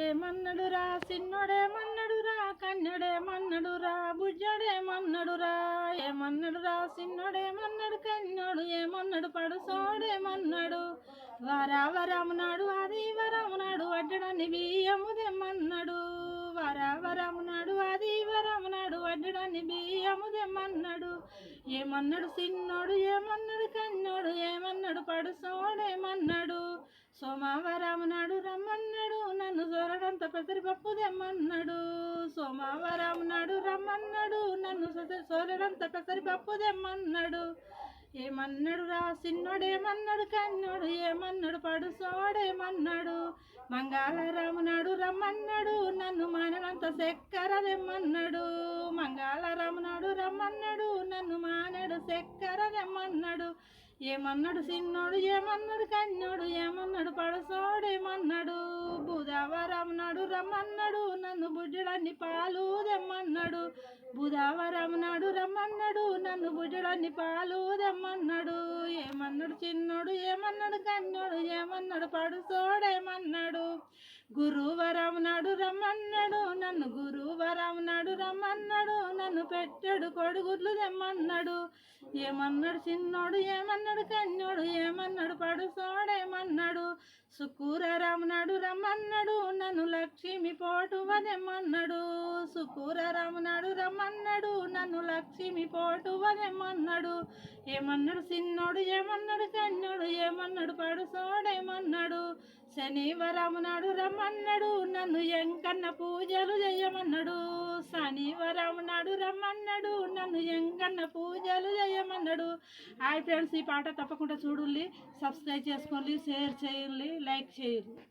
ఏమన్నడురా సిన్నోడేమన్నడురా కన్నుడేమన్నడురా బుజ్జోడేమన్నడురా ఏమన్నడురా సిన్నోడేమన్నడు కన్నోడు ఏమన్నడు పడుసోడేమన్నడు వరావరమునాడు అది వరమునాడు అడ్డడాన్ని బియ్యము తెమ్మన్నాడు వరావరమునాడు అది వరమునాడు అడ్డడాన్ని బియ్యము తెమ్మన్నాడు ఏమన్నాడు సిన్నోడు ఏమన్నాడు కన్నోడు ఏమన్నాడు పడుసోడేమన్నాడు సోమవారం నాడు రమ్మన్నాడు నన్ను సోరడంత పెసరిపప్పు తెమ్మన్నాడు సోమవారం నాడు రమ్మన్నాడు నన్ను సోరడంత పెసరిపప్పు తెమ్మన్నాడు ఏమన్నాడు రా సిన్నోడేమన్నాడు కన్నోడు ఏమన్నాడు పడుసోడేమన్నాడు మంగళరాము నాడు రమ్మన్నాడు నన్ను మానడంత చక్కెర తెమ్మన్నాడు మంగళరాము నాడు రమ్మన్నాడు నన్ను మానడు చక్కెర తెమ్మన్నాడు ఏమన్నాడు సిన్నోడు ఏమన్నాడు కన్నోడు ఏమన్నాడు పడుసోడేమన్నాడు బుధవారం నాడు రమ్మన్నాడు నన్ను బుడ్డడాన్ని పాలు తెమ్మన్నాడు బుధవారం నాడు రమ్మన్నాడు నన్ను బుడ్డడాన్ని పాలు తెమ్మన్నాడు ఏమన్నాడు చిన్నోడు ఏమన్నాడు కన్నోడు ఏమన్నాడు పడుసోడేమన్నాడు గురువారం నాడు రమ్మన్నాడు నన్ను గురువారం నాడు రమ్మన్నాడు నన్ను పెట్టాడు కొడుగుడ్లు తెమ్మన్నాడు ఏమన్నాడు చిన్నోడు ఏమన్నాడు కన్నోడు ఏమన్నాడు పడుసోడేమన్నాడు శుక్రవారం నాడు రమ్మన్నాడు నన్ను లక్ష్మి పోటువ తెమ్మన్నాడు శుక్రవారం నాడు రమ్మన్నాడు నన్ను లక్ష్మి పోటువ తెమ్మన్నాడు ఏమన్నాడు చిన్నోడు ఏమన్నాడు కన్నోడు ఏమన్నాడు పడుసోడేమన్నాడు శనివారం నాడు రమ్మన్నాడు నన్ను ఎంకన్న పూజలు చేయమన్నాడు శనివారం నాడు రమ్మన్నాడు నన్ను ఎంకన్న పూజలు చేయమన్నాడు. హాయ్ ఫ్రెండ్స్, ఈ పాట తప్పకుండా చూడండి, సబ్స్క్రైబ్ చేసుకోండి, షేర్ చేయండి, లైక్ చేయండి.